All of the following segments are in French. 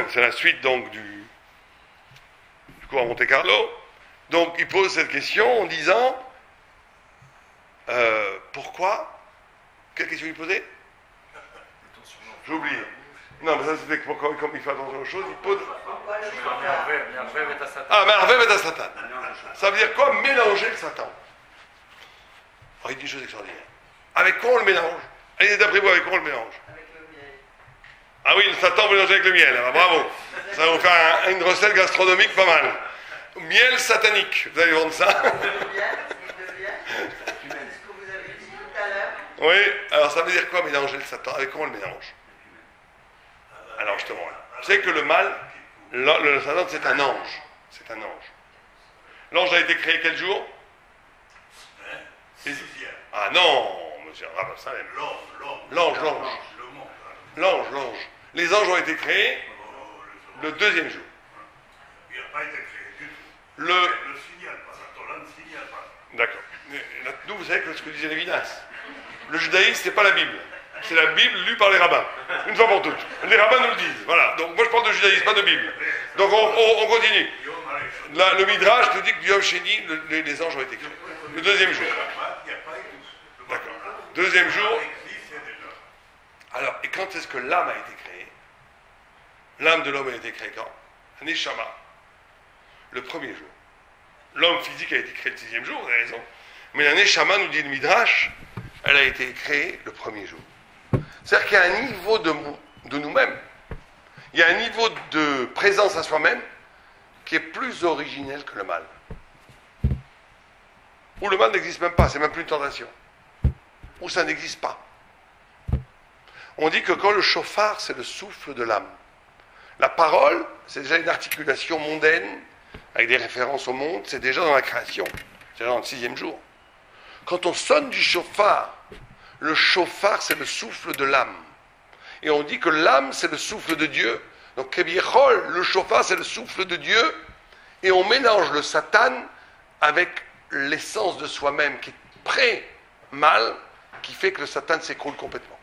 c'est la suite donc du cours à Monte Carlo. Donc il pose cette question en disant pourquoi? Quelle question il posait? J'ai oublié. Non, mais ça c'était comme il fait attention aux choses, il pose. Ah, Merveille et Satan. Ça veut dire quoi? Mélanger le Satan. Alors, il dit une chose extraordinaire. Avec quoi on le mélange? Allez, d'après vous, avec quoi on le mélange? Avec le miel. Ah oui, le Satan mélangé avec le miel. Ah, bravo. Ça va vous faire une recette gastronomique pas mal. Miel satanique. Vous allez vendre ça? Il devient ce que vous avez dit tout à l'heure. Oui, alors ça veut dire quoi mélanger le Satan? Avec quoi on le mélange? Alors justement, vous savez que le mal, le Satan c'est un ange. C'est un ange. L'ange a été créé quel jour? Ah non, monsieur Rabba Salem. L'ange. Les anges ont été créés le deuxième jour. Il n'a pas été créé du tout. Le signal, pas ça, ne signale pas. D'accord. Nous, vous savez que ce que disait Lévinas, le judaïsme, c'est pas la Bible. C'est la Bible lue par les rabbins. Une fois pour toutes. Les rabbins nous le disent. Voilà. Donc moi je parle de judaïsme, pas de Bible. Donc on continue. Là, le Midrash te dit que Yom Sheni, les anges ont été créés. Le deuxième jour. D'accord. Deuxième jour. Alors, et quand est-ce que l'âme a été créée? L'âme de l'homme a été créée quand? Neshama. Le premier jour. L'homme physique a été créé le sixième jour, vous avez raison. Mais la Neshama, nous dit le Midrash, elle a été créée le premier jour. C'est-à-dire qu'il y a un niveau de nous-mêmes, il y a un niveau de présence à soi-même qui est plus originel que le mal. Où le mal n'existe même pas, c'est même plus une tentation. Où ça n'existe pas. On dit que quand le chauffard, c'est le souffle de l'âme. La parole, c'est déjà une articulation mondaine, avec des références au monde, c'est déjà dans la création, c'est déjà dans le sixième jour. Quand on sonne du chauffard, le chauffard, c'est le souffle de l'âme. Et on dit que l'âme, c'est le souffle de Dieu. Donc, Kebiechol, le chauffard, c'est le souffle de Dieu. Et on mélange le Satan avec l'essence de soi-même, qui est pré-mal, qui fait que le Satan s'écroule complètement.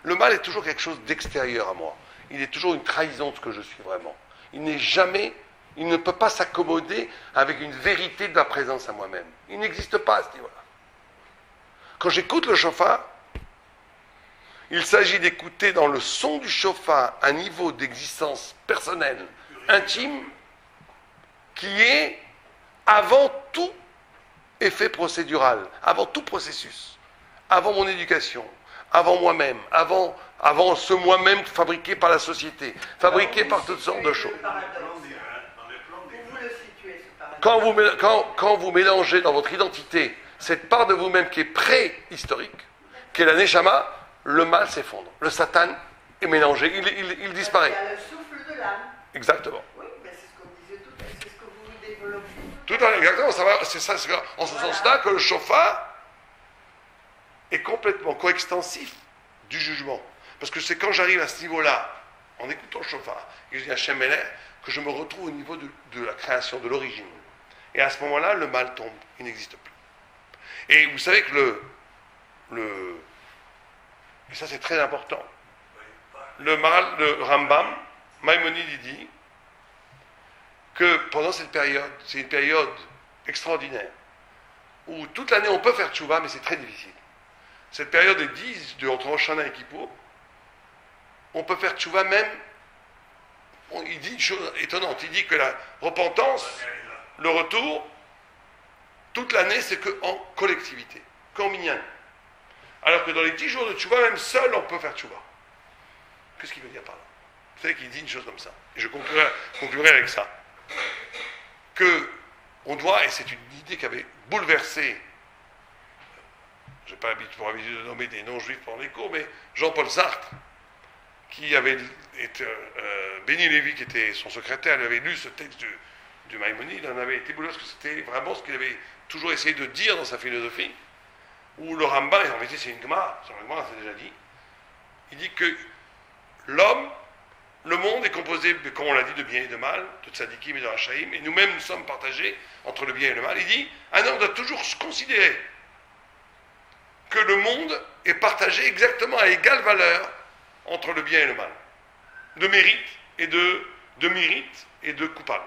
Le mal est toujours quelque chose d'extérieur à moi. Il est toujours une trahison de ce que je suis vraiment. Il ne peut pas s'accommoder avec une vérité de la présence à moi-même. Il n'existe pas à ce niveau-là. Quand j'écoute le chauffard, il s'agit d'écouter dans le son du chauffard un niveau d'existence personnelle, intime, qui est avant tout effet procédural, avant tout processus, avant mon éducation, avant moi-même, avant ce moi-même fabriqué par la société, fabriqué par toutes sortes de choses. Quand vous mélangez dans votre identité cette part de vous-même qui est préhistorique, qui est la Neshama, le mal s'effondre. Le Satan est mélangé, il disparaît. Il y a le souffle de l'âme. Exactement. Oui, mais c'est ce qu'on disait tout à l'heure, c'est ce que vous développez. Tout à l'heure, exactement, c'est ça, c'est en ce sens-là que le chauffard est complètement coextensif du jugement. Parce que c'est quand j'arrive à ce niveau-là, en écoutant le chauffard, et je dis Hachem Meler, que je me retrouve au niveau de la création, de l'origine. Et à ce moment-là, le mal tombe, il n'existe plus. Et vous savez que et ça c'est très important, le Rambam, Maïmonide, il dit que pendant cette période, c'est une période extraordinaire, où toute l'année on peut faire tchouva, mais c'est très difficile. Cette période est 10 entre Rosh Hashanah et Kippour, on peut faire tchouva même, il dit une chose étonnante, il dit que la repentance, le retour, toute l'année, c'est qu'en collectivité, qu'en minyan. Alors que dans les 10 jours de tchouva, même seul, on peut faire tchouva. Qu'est-ce qu'il veut dire par là? Vous savez qu'il dit une chose comme ça, et je conclurai avec ça, que on doit, et c'est une idée qui avait bouleversé, je n'ai pas pour habitude de nommer des non-juifs pendant les cours, mais Jean-Paul Sartre, qui avait été, Béni Lévy, qui était son secrétaire, lui avait lu ce texte du Maïmonide, il en avait été bouleversé, parce que c'était vraiment ce qu'il avait toujours essayé de dire dans sa philosophie, où le Rambam, et en vérité c'est une Gemara, c'est déjà dit, il dit que l'homme, le monde est composé, comme on l'a dit, de bien et de mal, de tzadikim et de rachaïm, et nous-mêmes nous sommes partagés entre le bien et le mal. Il dit, un homme doit toujours se considérer que le monde est partagé exactement à égale valeur entre le bien et le mal. De mérite et de mérite et de coupable.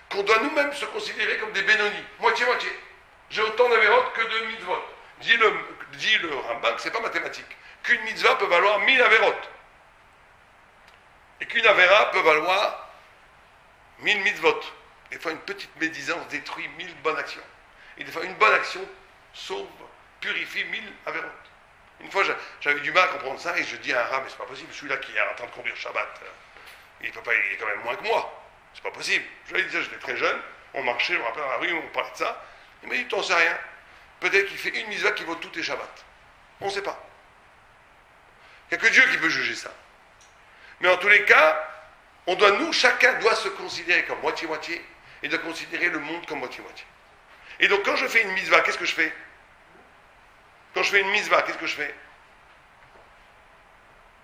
Qu'on doit nous-mêmes se considérer comme des Benoni, moitié-moitié. J'ai autant d'avérotes que de mitzvot. Dit le Rambam que ce n'est pas mathématique. Qu'une mitzvah peut valoir 1000 avérotes. Et qu'une avéra peut valoir 1000 mitzvot. Des fois, une petite médisance détruit 1000 bonnes actions. Et des fois, une bonne action sauve, purifie 1000 avérotes. Une fois, j'avais du mal à comprendre ça et je dis à un rat, mais c'est pas possible, celui-là qui est en train de conduire Shabbat, il est quand même moins que moi. C'est pas possible. Je lui ai dit ça, j'étais très jeune, on marchait, je me rappelle dans la rue, on parlait de ça. Il m'a dit, t'en sais rien. Peut-être qu'il fait une mitzvah qui vaut tous les Shabbats. On ne sait pas. Il n'y a que Dieu qui peut juger ça. Mais en tous les cas, chacun doit se considérer comme moitié-moitié et de considérer le monde comme moitié-moitié. Et donc quand je fais une mitzvah, qu'est-ce que je fais? Quand je fais une mitzvah, qu'est-ce que je fais?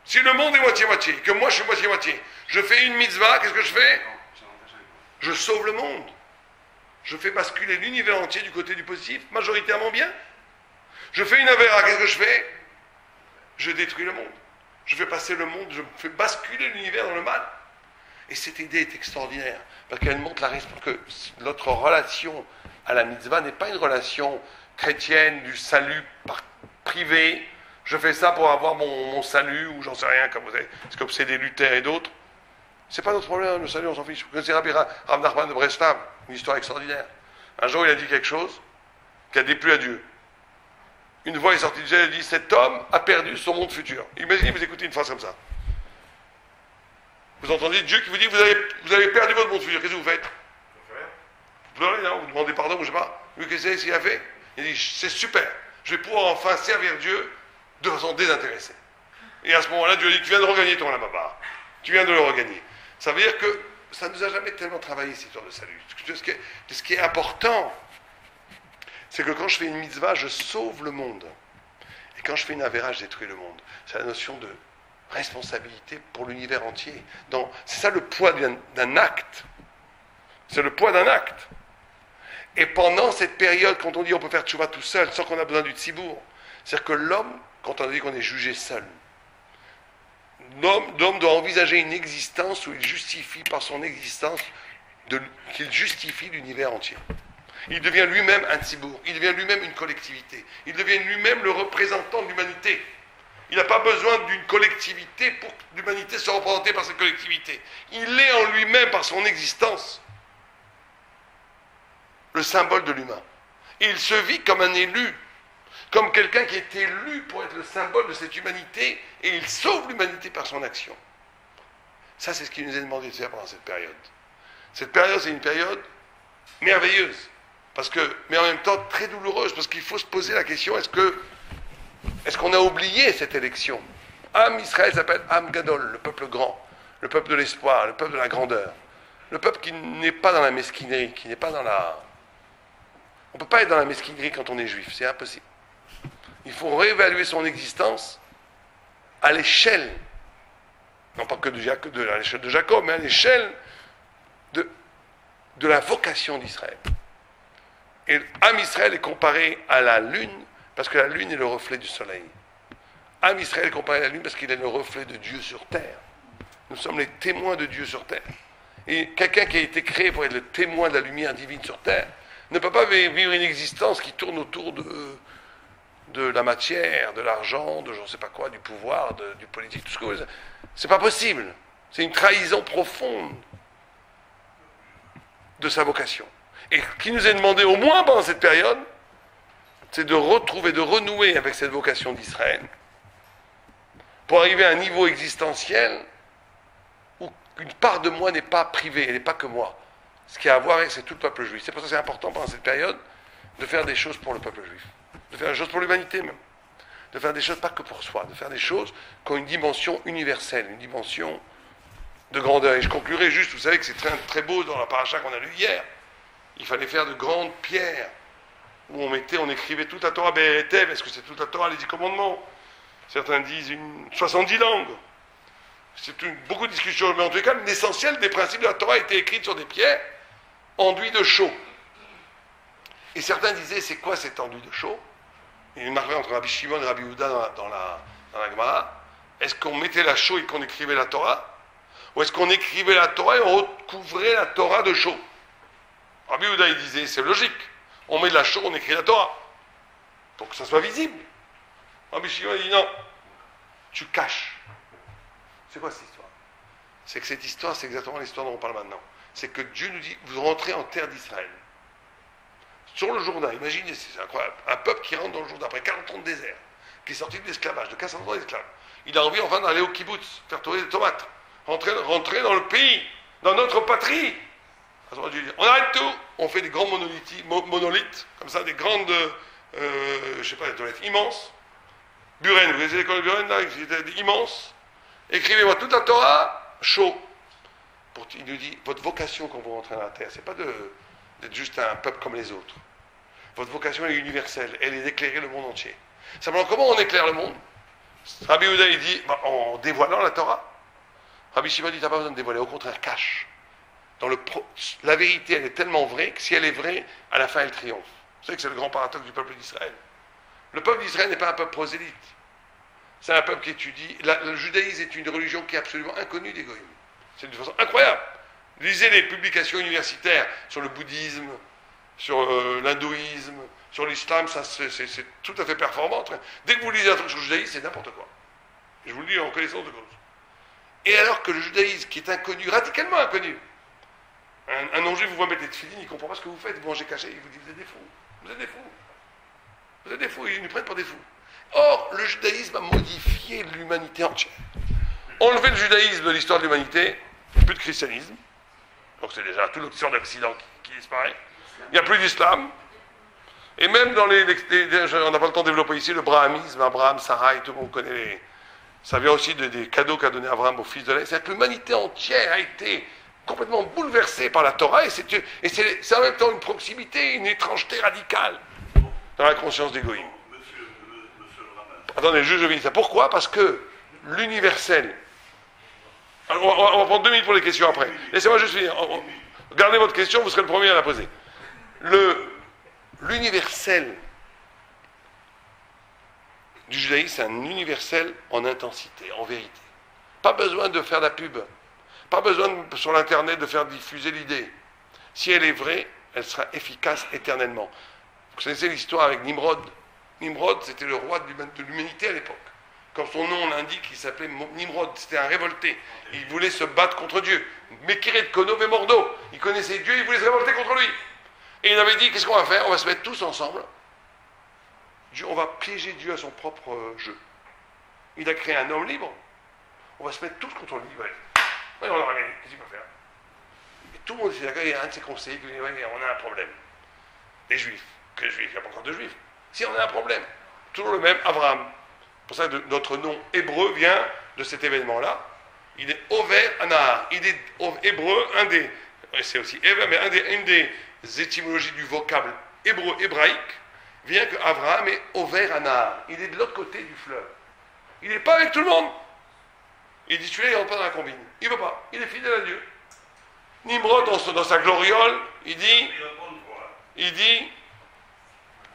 Si le monde est moitié-moitié, que moi je suis moitié-moitié, je fais une mitzvah, qu'est-ce que je fais? Je sauve le monde. Je fais basculer l'univers entier du côté du positif, majoritairement bien. Je fais une avéra, qu'est-ce que je fais? Je détruis le monde. Je fais passer le monde, je fais basculer l'univers dans le mal. Et cette idée est extraordinaire, parce qu'elle montre que notre relation à la mitzvah n'est pas une relation chrétienne du salut privé. Je fais ça pour avoir mon salut, ou j'en sais rien, comme c'est des Luther et d'autres. C'est pas notre problème, le salut, on s'en fiche. C'est Rav Nachman de Breslav, une histoire extraordinaire. Un jour, il a dit quelque chose qui a déplu à Dieu. Une voix est sortie du ciel et dit, cet homme a perdu son monde futur. Imaginez, vous écoutez une phrase comme ça. Vous entendez Dieu qui vous dit, vous avez perdu votre monde futur. Qu'est-ce que vous faites? Vous pleurez, non? Vous demandez pardon, je ne sais pas. Lui, qu'est-ce qu'il a fait? Il dit, c'est super. Je vais pouvoir enfin servir Dieu de façon désintéressée. Et à ce moment-là, Dieu dit, tu viens de regagner ton Lamaba. Tu viens de le regagner. Ça veut dire que ça ne nous a jamais tellement travaillé, cette histoire de salut. Ce qui est important, c'est que quand je fais une mitzvah, je sauve le monde. Et quand je fais une avéra, je détruis le monde. C'est la notion de responsabilité pour l'univers entier. C'est ça le poids d'un acte. C'est le poids d'un acte. Et pendant cette période, quand on dit on peut faire tchouva tout seul, sans qu'on a besoin du tzibour, c'est-à-dire que l'homme, quand on dit qu'on est jugé seul, l'homme doit envisager une existence où il justifie par son existence, qu'il justifie l'univers entier. Il devient lui-même un tzibour, il devient lui-même une collectivité, il devient lui-même le représentant de l'humanité. Il n'a pas besoin d'une collectivité pour que l'humanité soit représentée par cette collectivité. Il est en lui-même, par son existence, le symbole de l'humain. Et il se vit comme un élu, comme quelqu'un qui est élu pour être le symbole de cette humanité, et il sauve l'humanité par son action. Ça, c'est ce qui nous est demandé de faire pendant cette période. Cette période, c'est une période merveilleuse, mais en même temps très douloureuse, parce qu'il faut se poser la question, est-ce qu'on a oublié cette élection? Am Israël s'appelle Am Gadol, le peuple grand, le peuple de l'espoir, le peuple de la grandeur, le peuple qui n'est pas dans la mesquinerie, qui n'est pas dans la... On ne peut pas être dans la mesquinerie quand on est juif, c'est impossible. Il faut réévaluer son existence à l'échelle, non pas que à l'échelle de Jacob, mais à l'échelle de la vocation d'Israël. Et Am Israël est comparé à la lune, parce que la lune est le reflet du soleil. Am Israël est comparé à la lune parce qu'il est le reflet de Dieu sur terre. Nous sommes les témoins de Dieu sur terre. Et quelqu'un qui a été créé pour être le témoin de la lumière divine sur terre ne peut pas vivre une existence qui tourne autour de la matière, de l'argent, de je ne sais pas quoi, du pouvoir, du politique, tout ce que vous... C'est pas possible. C'est une trahison profonde de sa vocation. Et ce qui nous est demandé au moins pendant cette période, c'est de retrouver, de renouer avec cette vocation d'Israël pour arriver à un niveau existentiel où une part de moi n'est pas privée, elle n'est pas que moi. Ce qui a à voir avec, c'est tout le peuple juif. C'est pour ça que c'est important pendant cette période de faire des choses pour le peuple juif, de faire des choses pour l'humanité même, de faire des choses pas que pour soi, de faire des choses qui ont une dimension universelle, une dimension de grandeur. Et je conclurai juste, vous savez que c'est très, très beau dans la paracha qu'on a lu hier, il fallait faire de grandes pierres où on écrivait toute la Torah Be'etev, est-ce que c'est toute la Torah, les 10 commandements? Certains disent 70 langues. C'est beaucoup de discussions, mais en tout cas, l'essentiel des principes de la Torah était écrit sur des pierres enduits de chaux. Et certains disaient, c'est quoi cet enduit de chaux? Il y a une marque entre Rabbi Shimon et Rabbi Yehuda dans la Gemara. Est-ce qu'on mettait la chaux et qu'on écrivait la Torah? Ou est-ce qu'on écrivait la Torah et on recouvrait la Torah de chaux? Rabbi Yehuda, il disait, c'est logique. On met de la chaux, on écrit la Torah. Pour que ça soit visible. Rabbi Shimon, il dit non. Tu caches. C'est quoi cette histoire? C'est que cette histoire, c'est exactement l'histoire dont on parle maintenant. C'est que Dieu nous dit, vous rentrez en terre d'Israël. Sur le Jourdain, imaginez, c'est incroyable. Un peuple qui rentre dans le Jourdain après 40 ans de désert, qui est sorti de l'esclavage, de 400 ans d'esclavage. Il a envie enfin d'aller au kibbutz, faire tourner des tomates. Rentrer dans le pays, dans notre patrie. On arrête tout, on fait des grands monolithes, comme ça, des grandes, je sais pas, des toilettes immenses. Buren, vous connaissez l'école de Buren, là, c'était immense. Écrivez-moi toute la Torah, chaud. Il nous dit, votre vocation quand vous rentrez dans la terre, c'est pas d'être juste un peuple comme les autres. Votre vocation est universelle, elle est d'éclairer le monde entier. Simplement, comment on éclaire le monde? Rabbi Yehuda, il dit, en dévoilant la Torah. Rabbi Shimon dit, tu n'as pas besoin de dévoiler, au contraire, cache. La vérité, elle est tellement vraie que si elle est vraie, à la fin, elle triomphe. Vous savez que c'est le grand paradoxe du peuple d'Israël. Le peuple d'Israël n'est pas un peuple prosélyte. C'est un peuple qui étudie. Le judaïsme est une religion qui est absolument inconnue des goïms. C'est d'une façon incroyable. Lisez les publications universitaires sur le bouddhisme, sur l'hindouisme, sur l'islam, ça c'est tout à fait performant. Dès que vous lisez un truc sur le judaïsme, c'est n'importe quoi. Je vous le dis en connaissance de cause. Et alors que le judaïsme, qui est inconnu, radicalement inconnu, un non-juif vous voit mettre des tefilines, il ne comprend pas ce que vous faites, vous mangez caché, il vous dit vous êtes des fous, vous êtes des fous, vous êtes des fous, ils nous prennent pour des fous. Or, le judaïsme a modifié l'humanité entière. Enlever le judaïsme de l'histoire de l'humanité, plus de christianisme, donc c'est déjà toute l'histoire de l'Occident qui disparaît, il n'y a plus d'islam, et même dans on n'a pas le temps de développer ici, le brahamisme, Abraham, Sarah, et tout le monde connaît ça vient aussi des cadeaux qu'a donné Abraham au fils de l'Est. C'est-à-dire que l'humanité entière a été complètement bouleversée par la Torah, et c'est en même temps une proximité, une étrangeté radicale dans la conscience des goïms. Attendez, je finis ça. Pourquoi? Parce que l'universel... Alors, on va prendre 2 minutes pour les questions après. Laissez-moi juste finir. Gardez votre question, vous serez le premier à la poser. L'universel du judaïsme, c'est un universel en intensité, en vérité. Pas besoin de faire la pub. Pas besoin sur l'internet de faire diffuser l'idée. Si elle est vraie, elle sera efficace éternellement. Vous connaissez l'histoire avec Nimrod. Nimrod, c'était le roi de l'humanité à l'époque. Comme son nom l'indique, il s'appelait Nimrod. C'était un révolté. Il voulait se battre contre Dieu. Mekiret Kono Mordo. Il connaissait Dieu, il voulait se révolter contre lui. Et il avait dit, qu'est-ce qu'on va faire? On va se mettre tous ensemble. On va piéger Dieu à son propre jeu. Il a créé un homme libre. On va se mettre tous contre lui. Ouais, on l'aura gagné. Qu'est-ce qu'il peut faire? Et tout le monde s'est d'accord. Il y a un de ses conseillers qui dit, ouais, on a un problème. Les Juifs. Quels Juifs? Il n'y a pas encore de Juifs. Si, on a un problème. Toujours le même, Abraham. C'est pour ça que notre nom hébreu vient de cet événement-là. Il est Over Anahar. Il est hébreu, c'est aussi Ever, mais une des étymologies du vocable hébraïque vient que Abraham est Over Anahar. Il est de l'autre côté du fleuve. Il n'est pas avec tout le monde. Il dit, celui-là, il ne rentre pas dans la combine. Il ne veut pas. Il est fidèle à Dieu. Nimrod, dans sa gloriole, il dit,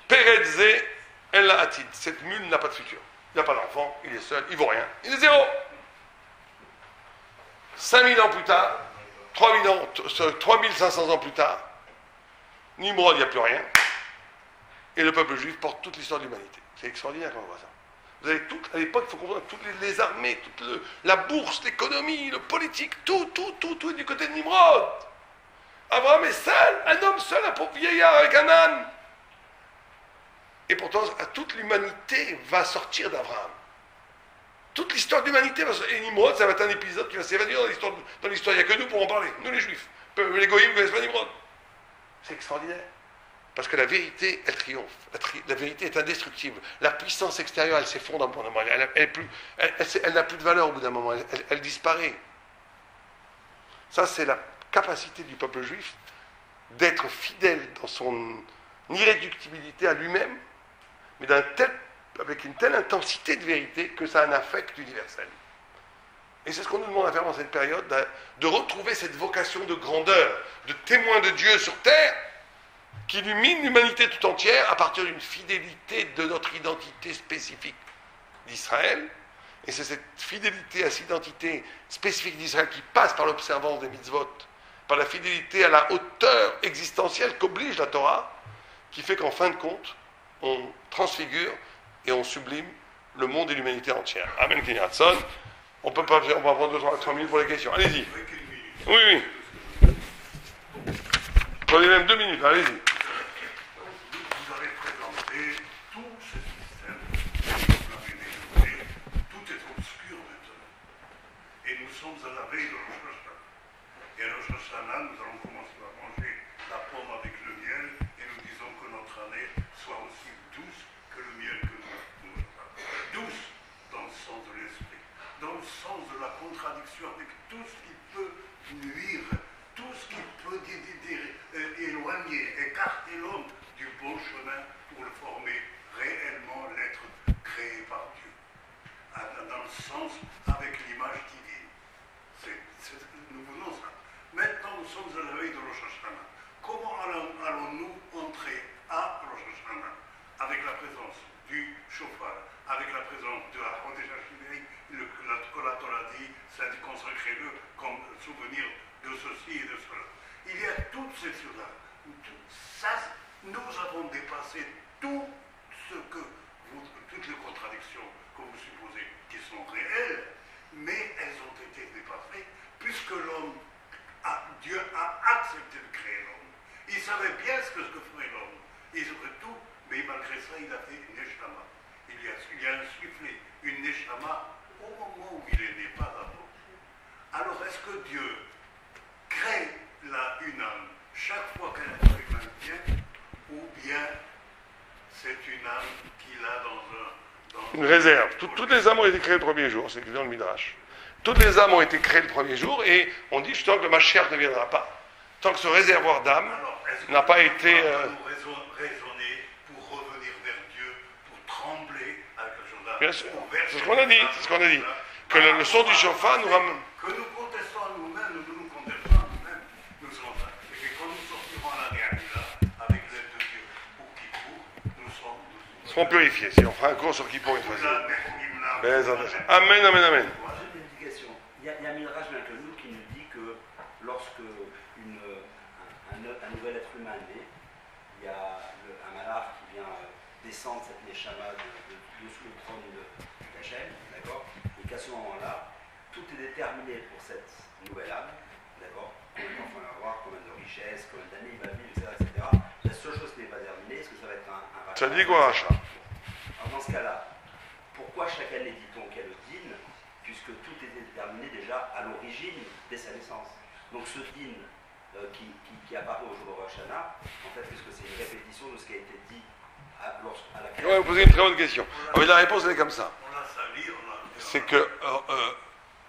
Peretze El Atid. Cette mule n'a pas de futur. Il n'a pas d'enfant, il est seul, il ne vaut rien. Il est zéro. 5000 ans plus tard, 3500 ans plus tard, Nimrod, il n'y a plus rien. Et le peuple juif porte toute l'histoire de l'humanité. C'est extraordinaire quand on voit ça. Vous avez tout, à l'époque, il faut comprendre, toutes les armées, la bourse, l'économie, le politique, tout est du côté de Nimrod. Abraham est seul, un homme seul, un pauvre vieillard avec un âne. Et pourtant, toute l'humanité va sortir d'Abraham. Toute l'histoire de l'humanité va sortir. Et Nimrod, ça va être un épisode qui va s'évanouir dans l'histoire. Il n'y a que nous pour en parler, nous les Juifs. Les Goïms ne connaissent pas Nimrod. C'est extraordinaire. Parce que la vérité, elle triomphe. La vérité est indestructible. La puissance extérieure, elle s'effondre à un moment. Elle n'a plus de valeur au bout d'un moment. Elle disparaît. Ça, c'est la capacité du peuple juif d'être fidèle dans son irréductibilité à lui-même, mais avec une telle intensité de vérité que ça a un affect universel. Et c'est ce qu'on nous demande à faire dans cette période, de retrouver cette vocation de grandeur, de témoin de Dieu sur terre, qui illumine l'humanité tout entière à partir d'une fidélité de notre identité spécifique d'Israël, Et c'est cette fidélité à cette identité spécifique d'Israël qui passe par l'observance des mitzvot, par la fidélité à la hauteur existentielle qu'oblige la Torah, qui fait qu'en fin de compte, on transfigure et on sublime le monde et l'humanité entière. Amen, Kenny Hudson. On peut pas, on va prendre 2 3 minutes pour les questions. Allez-y. Oui, oui. Prenez même 2 minutes, allez-y. Vous avez présenté tout ce système, vous l'avez développé, tout est obscur maintenant. Et nous sommes à la veille de Rosh Hashanah. Et à Rosh Hashanah, nous allons commencer à manger la pomme avec le miel, et nous disons que notre année soit aussi douce que le miel que nous avons. Douce dans le sens de l'esprit, dans le sens de la contradiction avec tout ce qui peut nuire, tout ce qui peut éloigner, écarter l'homme du bon chemin pour le former réellement l'être créé par Dieu. Dans le sens avec l'image divine. Nous voulons ça. Maintenant, nous sommes à la veille de Rosh Hashanah. Comment allons-nous entrer à Rosh Hashanah avec la présence du chauffard, avec la présence de la Chodesh HaShivri, que la Torah dit, consacrez-le comme souvenir de ceci et de cela. Il y a toutes ces choses-là. Ça, nous avons dépassé tout ce que toutes les contradictions que vous supposez qui sont réelles, mais elles ont été dépassées puisque Dieu a accepté de créer l'homme. Il savait bien ce que ferait l'homme. Il savait tout, mais malgré ça, il a fait une neshama. Il y a insufflé une neshama au moment où il est né, pas avant. Alors, est-ce que Dieu crée une âme chaque fois qu'un être humain vient, ou bien c'est une âme qu'il a dans une réserve. Toutes les âmes ont été créées le premier jour, c'est écrit dans le Midrash. Toutes les âmes ont été créées le premier jour, et on dit justement que le Mashiach ne viendra pas tant que ce réservoir d'âme n'a pas été... Nous raisonner pour revenir vers Dieu, pour trembler avec la chose-là. Bien sûr, c'est ce qu'on a dit, c'est ce qu'on a dit. Que le son du chauffard nous ramène... Que nous contestons à nous-mêmes, nous contestons à nous-mêmes, nous sommes là. Et que quand nous sortirons à la Réalité, avec l'aide de Dieu, pour Kippour, nous serons purifiés. Si on fera un cours sur Kippour une fois. Amen, amen, amen. Moi, j'ai une indication. Il y a Midrash Malkenou qui nous dit que lorsque un nouvel être humain est né, il y a un malach qui vient descendre cette neshama dessous le trône d'Hachem, d'accord, et qu'à ce moment-là, tout est déterminé pour cette nouvelle âme, d'accord, combien d'enfants il va avoir, combien de richesses, combien d'années il va vivre, etc. La seule chose qui n'est pas terminée, est-ce que ça va être un rachat? Ça dit quoi, rachat? Alors dans ce cas-là, pourquoi chaque année dit-on qu'elle est dîne, puisque tout était déterminé déjà à l'origine dès sa naissance? Donc ce dîne qui apparaît au jour de Rosh Hashanah, en fait, est-ce que c'est une répétition de ce qui a été dit à la création? Ouais, vous posez une très bonne question. Mais la réponse, elle est comme ça. On l'a sali, c'est que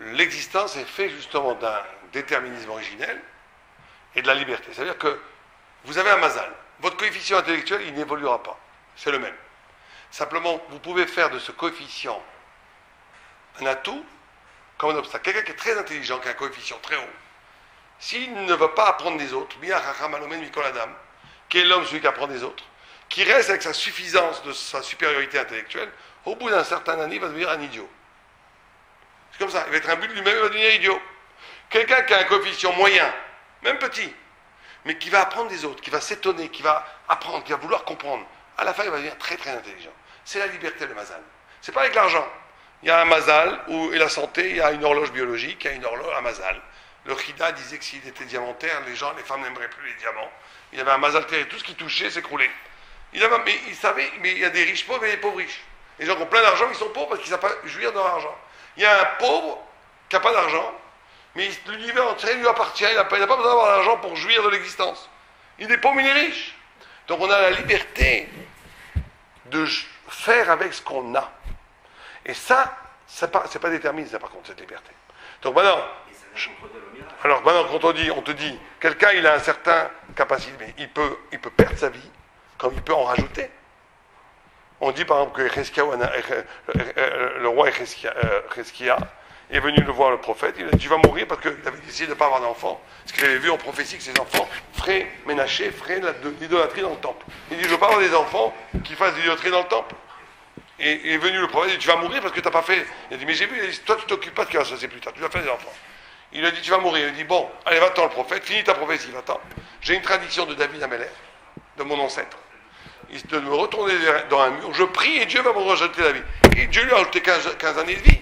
l'existence est faite justement d'un déterminisme originel et de la liberté. C'est-à-dire que vous avez un mazal. Votre coefficient intellectuel, il n'évoluera pas. C'est le même. Simplement, vous pouvez faire de ce coefficient un atout comme un obstacle. Quelqu'un qui est très intelligent, qui a un coefficient très haut, s'il ne veut pas apprendre des autres, qui est l'homme, celui qui apprend des autres, qui reste avec sa suffisance de sa supériorité intellectuelle, au bout d'un certain année, il va devenir un idiot. C'est comme ça, il va être un but de lui-même, il va devenir idiot. Quelqu'un qui a un coefficient moyen, même petit, mais qui va apprendre des autres, qui va s'étonner, qui va apprendre, qui va vouloir comprendre, à la fin, il va devenir très très intelligent. C'est la liberté, le mazal. C'est pas avec l'argent. Il y a un mazal, et la santé, il y a une horloge biologique, il y a une horloge, un mazal. Le Chida disait que s'il était diamantaire, les femmes n'aimeraient plus les diamants. Il avait un mazal terrible, tout ce qui touchait s'écroulait. Il savait, mais il y a des riches pauvres et des pauvres riches. Les gens qui ont plein d'argent, ils sont pauvres parce qu'ils ne savent pas jouir de leur argent. Il y a un pauvre qui n'a pas d'argent, mais l'univers entier lui appartient, il n'a pas besoin d'avoir d'argent pour jouir de l'existence. Il est pauvre, mais il est riche. Donc on a la liberté de faire avec ce qu'on a. Et ça, c'est pas déterminé, ça par contre, cette liberté. Donc maintenant, quand on te dit, quelqu'un il a un certain capacité, mais il peut perdre sa vie, comme il peut en rajouter. On dit par exemple que le roi Cheskia est venu le voir le prophète, il a dit tu vas mourir parce qu'il avait décidé de ne pas avoir d'enfants, parce qu'il avait vu en prophétie que ses enfants feraient l'idolâtrie dans le temple. Il dit je ne veux pas avoir des enfants qui fassent de l'idolâtrie dans le temple. Et est venu le prophète, il dit, tu vas mourir parce que tu n'as pas fait. Il a dit, mais j'ai vu, il a dit, toi tu t'occupes pas de ce qui va se passer plus tard, tu dois faire des enfants. Il lui a dit, tu vas mourir. Il a dit, bon, allez, va-t'en le prophète, finis ta prophétie, va-t'en. J'ai une tradition de David Améler, de mon ancêtre. Il de me retourner dans un mur, je prie et Dieu va me rejeter la vie. Et Dieu lui a ajouté 15 années de vie.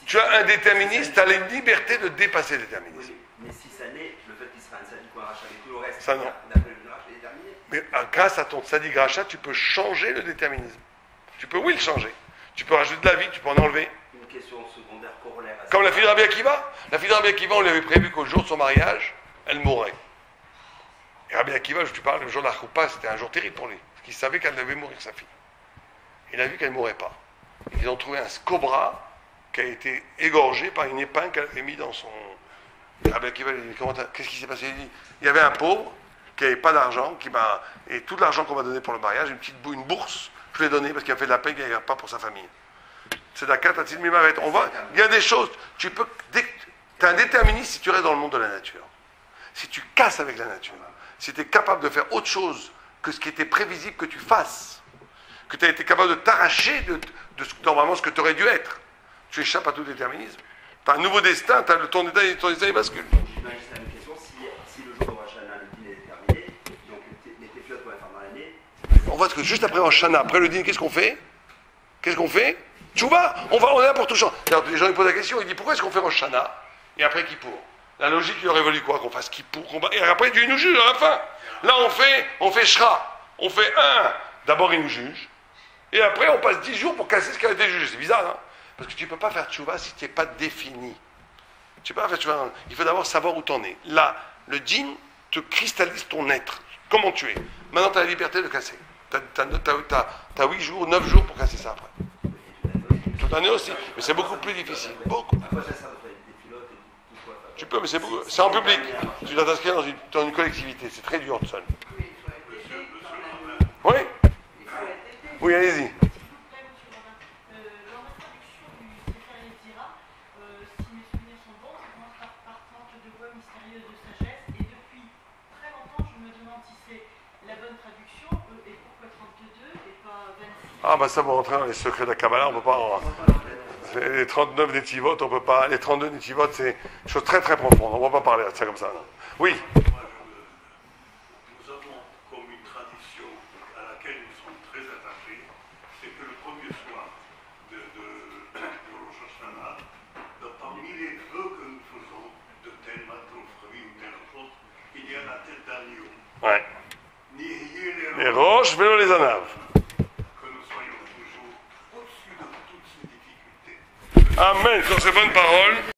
Tu as un déterminisme, tu as la liberté de dépasser le déterminisme. Oui, mais si ça naît, le fait qu'il sera un sadique ou un rachat avec tout le reste, Ça, non. d'après le Midrash, est déterminé. Mais grâce à ton sadique rachat, tu peux changer le déterminisme. Tu peux, oui, le changer. Tu peux rajouter de la vie, tu peux en enlever. Une question secondaire corollaire à ça. Comme la fille de Rabbi Akiva. La fille de Rabbi Akiva, on lui avait prévu qu'au jour de son mariage, elle mourrait. Et Rabbi Akiva, je te parle, le jour de la Choupa, c'était un jour terrible pour lui. Parce qu'il savait qu'elle devait mourir, sa fille. Il a vu qu'elle ne mourrait pas. Ils ont trouvé un cobra qui a été égorgé par une épingle qu'elle avait mis dans son... Rabbi Akiva lui dit, qu'est-ce qui s'est passé? Il dit, il y avait un pauvre qui n'avait pas d'argent, et tout l'argent qu'on m'a donné pour le mariage, une bourse, je l'ai donné parce qu'il a fait de la paix, il n'avait pas pour sa famille. C'est la carte à Tzid Mimaret. On voit, il y a des choses, tu es un déterministe si tu restes dans le monde de la nature. Si tu casses avec la nature, si tu es capable de faire autre chose que ce qui était prévisible que tu fasses, que tu as été capable de t'arracher de normalement ce que tu aurais dû être, tu échappes à tout déterminisme. Tu as un nouveau destin, ton destin il bascule. J'imagine la même question, si le jour de Rosh Hashanah, le dîner est terminé, donc les téfilot qu'on va faire dans l'année... On voit que juste après Rosh Hashanah, après le dîner, qu'est-ce qu'on fait? Tchouva, on est là pour tout changer. Alors, les gens ils posent la question, ils disent pourquoi est-ce qu'on fait Rosh Hashanah et après Kippour? La logique, il aurait voulu quoi? Qu'on fasse Kippour, et après Dieu nous juge à la fin. Là, on fait Shra, on fait un. D'abord, il nous juge, et après, on passe 10 jours pour casser ce qui a été jugé. C'est bizarre, hein? Parce que tu ne peux pas faire Tchouva si tu n'es pas défini. Tu peux pas faire Tchouva. Il faut d'abord savoir où tu en es. Là, le djinn te cristallise ton être. Comment tu es. Maintenant, tu as la liberté de casser. Tu as 8 jours, 9 jours pour casser ça après. Toute l'année aussi. Mais c'est beaucoup plus difficile. Beaucoup. Tu peux, mais c'est en public. Tu dois t'inscrire dans une collectivité. C'est très dur tout seul. Oui? Oui, allez-y. Ah bah ça va rentrer dans les secrets de la Kabbalah, on peut pas... Les 39 Netivot, on peut pas... Les 32 Netivot, c'est une chose très très profonde, on ne va pas parler de ça comme ça. Non. Oui. Nous avons comme une tradition à laquelle nous sommes très attachés, c'est que le premier soir de Rosh Hashanah, parmi les vœux que nous faisons de tel matin, fruit ou telle chose, il y a la tête d'agneau. Ouais. Les roches, vélo les anaves. Amen, sur ces bonnes paroles.